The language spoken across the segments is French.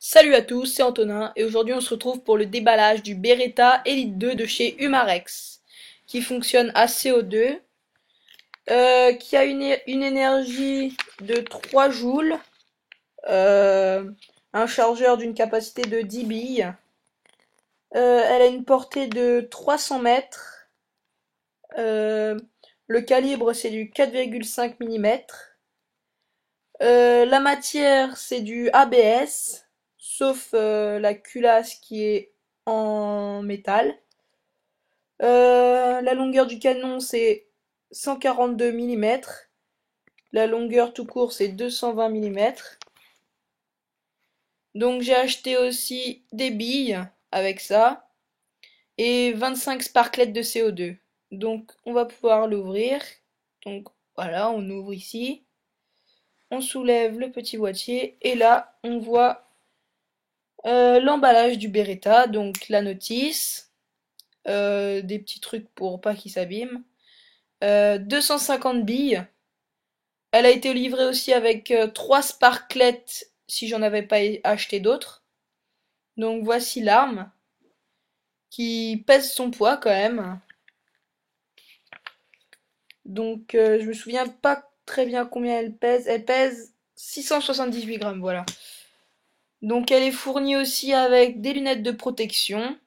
Salut à tous, c'est Antonin et aujourd'hui on se retrouve pour le déballage du Beretta Elite 2 de chez Humarex qui fonctionne à CO2, qui a une énergie de 3 joules, euh, un chargeur d'une capacité de 10 billes, elle a une portée de 300 mètres, euh, le calibre c'est du 4,5 mm, la matière c'est du ABS, sauf la culasse qui est en métal. La longueur du canon c'est 142 mm. La longueur tout court c'est 220 mm. Donc j'ai acheté aussi des billes avec ça et 25 sparklets de CO2. Donc on va pouvoir l'ouvrir. Donc voilà, on ouvre ici. On soulève le petit boîtier et là on voit l'emballage du Beretta, donc la notice, des petits trucs pour pas qu'il s'abîme, 250 billes. Elle a été livrée aussi avec 3 sparklets si j'en avais pas acheté d'autres. Donc voici l'arme qui pèse son poids quand même. Donc je me souviens pas très bien combien elle pèse. Elle pèse 678 grammes, voilà. Donc elle est fournie aussi avec des lunettes de protection.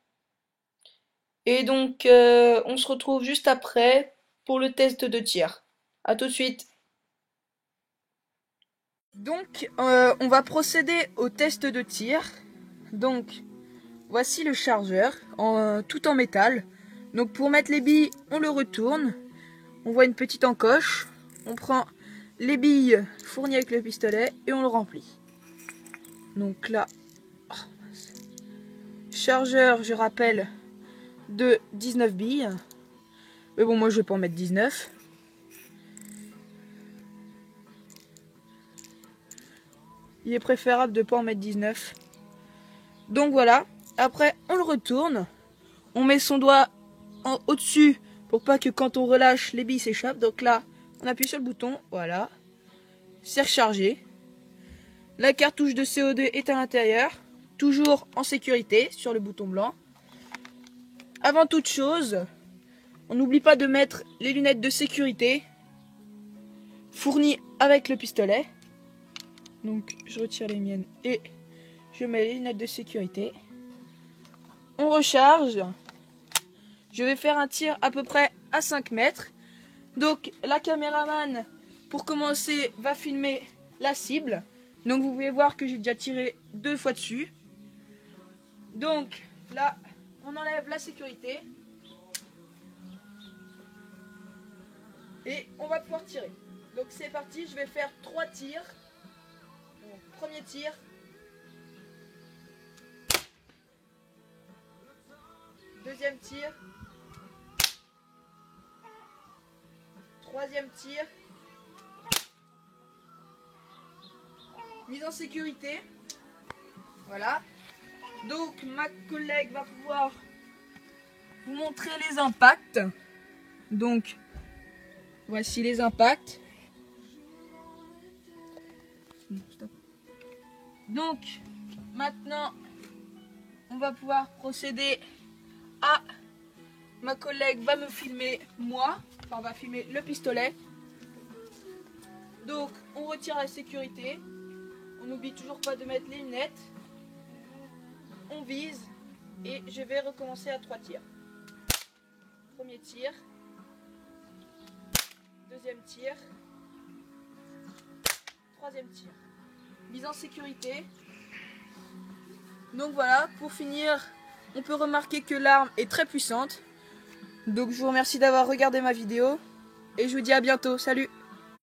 Et donc on se retrouve juste après pour le test de tir. A tout de suite. Donc on va procéder au test de tir. Donc voici le chargeur tout en métal. Donc pour mettre les billes, on le retourne. On voit une petite encoche. On prend les billes fournies avec le pistolet et on le remplit. Donc là, chargeur, je rappelle, de 19 billes. Mais bon, moi je vais pas en mettre 19. Il est préférable de ne pas en mettre 19. Donc voilà, après on le retourne. On met son doigt au-dessus pour pas que quand on relâche, les billes s'échappent. Donc là, on appuie sur le bouton, voilà. C'est rechargé. La cartouche de CO2 est à l'intérieur, toujours en sécurité sur le bouton blanc. Avant toute chose, on n'oublie pas de mettre les lunettes de sécurité fournies avec le pistolet. Donc je retire les miennes et je mets les lunettes de sécurité. On recharge. Je vais faire un tir à peu près à 5 mètres. Donc la caméraman, pour commencer, va filmer la cible. Donc vous pouvez voir que j'ai déjà tiré 2 fois dessus. Donc là, on enlève la sécurité. Et on va pouvoir tirer. Donc c'est parti, je vais faire 3 tirs. Donc, premier tir. Deuxième tir. Troisième tir. Mise en sécurité. Voilà. Donc ma collègue va pouvoir vous montrer les impacts. Donc voici les impacts. Donc maintenant on va pouvoir procéder à... Ma collègue va me filmer moi. Enfin va filmer le pistolet. Donc on retire la sécurité. On n'oublie toujours pas de mettre les lunettes. On vise et je vais recommencer à 3 tirs. Premier tir. Deuxième tir. Troisième tir. Mise en sécurité. Donc voilà, pour finir, on peut remarquer que l'arme est très puissante. Donc je vous remercie d'avoir regardé ma vidéo et je vous dis à bientôt. Salut!